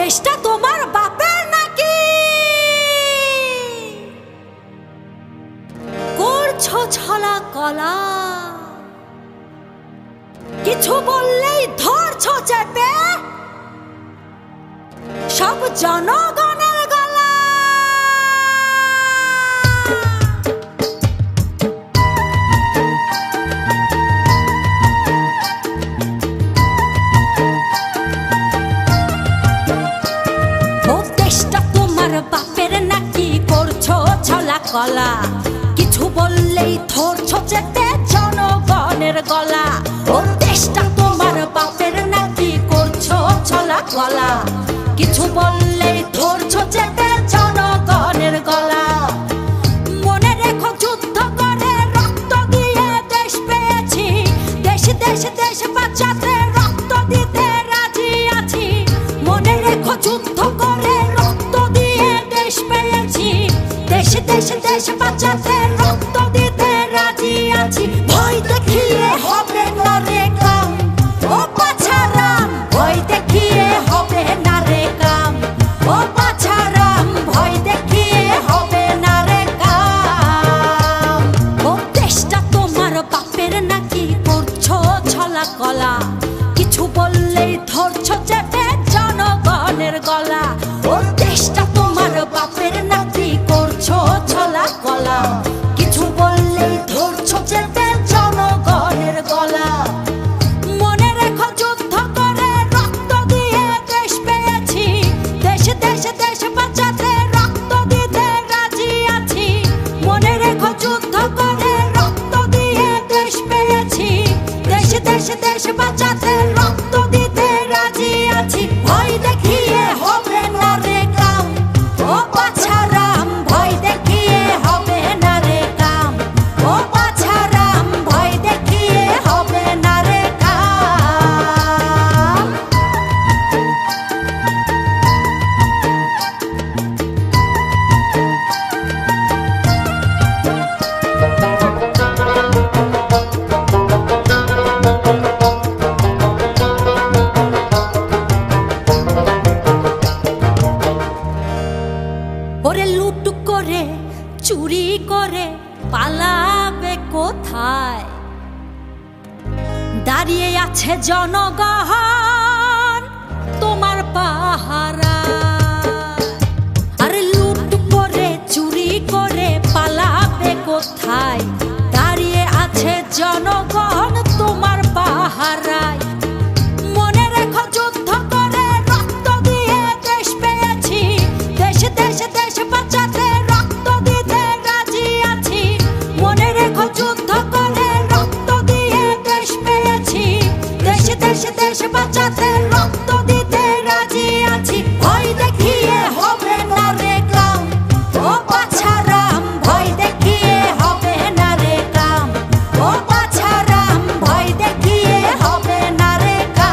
দেশটা তোমার বাপের নাকি? করছো ছলা কলা, কিছু বললেই ধরছো চেপে সব জনগণের গলা। ও দেশটা তোমার বাপের নাকি? করছো ছলা কলা, কিছু বললেই ধরছো চেপে জনগণের গলা। ও দেশটা তোমার বাপের নাকি? করছো ছলা কলা, কিছু বললেই ধরছো চেপে জনগণের গলা। মনে রেখো যুদ্ধ করে রক্ত দিয়ে দেশ পেয়েছি, দেশ দেশ দেশ বাঁচাতে রক্ত দিতে রাজি আছি। মনে রেখো যুদ্ধ করে রক্ত দিয়ে দেশ পেয়েছি, দেশ দেশ দেশ বাঁচাতে রক্ত দিতে রাজি আছি। ভয় দেখিয়ে হবে না রে কাম, ও বাছারাম ভয় দেখিয়ে হবে না রে কাম, ও বাছারাম ভয় দেখিয়ে হবে না রে কাম। ও দেশটা তোমার বাপের নাকি? করছো ছলা কলা, কিছু বললেই ধরছো চেপে জনগণের গলা। ও দেশটা তোমার বাপের নাকি? করছো ছলা কলা, কিছু বললেই ধরছো চেপে জনগণের গলা। মনে রেখো যুদ্ধ করে রক্ত দিয়ে দেশ পেয়েছি, দেশ দেশ দেশ বাঁচাতে রক্ত দিতে রাজি আছি। মনে রেখো যুদ্ধ করে রক্ত দিয়ে দেশ পেয়েছি, দেশ দেশ দেশ বাঁচাতে রক্ত দিতে রাজি আছি। ভয় দেখিয়ে হবে না রে কাম, ও বাছারাম ভয় দেখিয়ে হবে না রে কাম, ও বাছারাম ভয় দেখিয়ে হবে না রে কাম। ওরে লুট করে চুরি করে পালাবে কোথায়? দাঁড়িয়ে আছে জনগণ তোমার পাহারা। আরে লুট করে চুরি করে পালাবে কোথায়? দাঁড়িয়ে আছে জনগণ তোমার পাহারায়। মনে রেখো যুদ্ধ করে রক্ত দিয়ে দেশ পেয়েছি, দেশ দেশ দেশ বাঁচাতে রক্ত দিতে রাজি আছি। মনে রেখো যুদ্ধ করে রক্ত দিয়ে দেশ পেয়েছি, দেশ দেশ দেশ বাঁচাতে রক্ত দিতে রাজি আছি। ভয় দেখিয়ে হবে না রে কাম, ও বাছারাম ভয় দেখিয়ে হবে না রে কাম, ও বাছারাম ভয় দেখিয়ে হবে না রে কাম।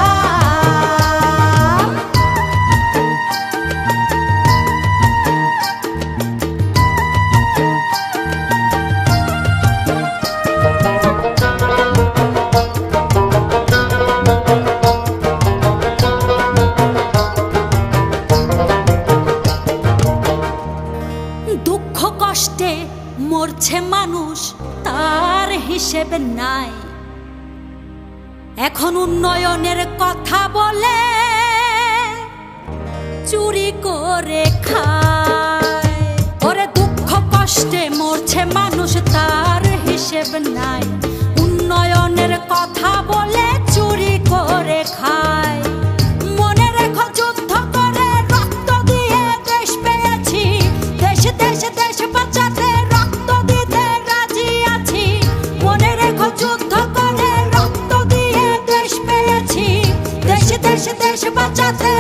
দুঃখ কষ্টে মরছে মানুষ, তার হিসেবে নাই। এখন উন্নয়নের কথা বলে চুরি করে খায়। ওরে দুঃখ কষ্টে মরছে মানুষ, তার হিসেব নাই। উন্নয়নের কথা বলে চুরি করে খায়। মনে রেখো যুদ্ধ করে রক্ত দিয়ে দেশ পেয়েছি, দেশ দেশ দেশ বাঁচাতে রক্ত দিতে রাজি আছি। মনে রেখো যুদ্ধ করে রক্ত দিয়ে দেশ পেয়েছি, দেশ দেশ দেশ বাঁচাতে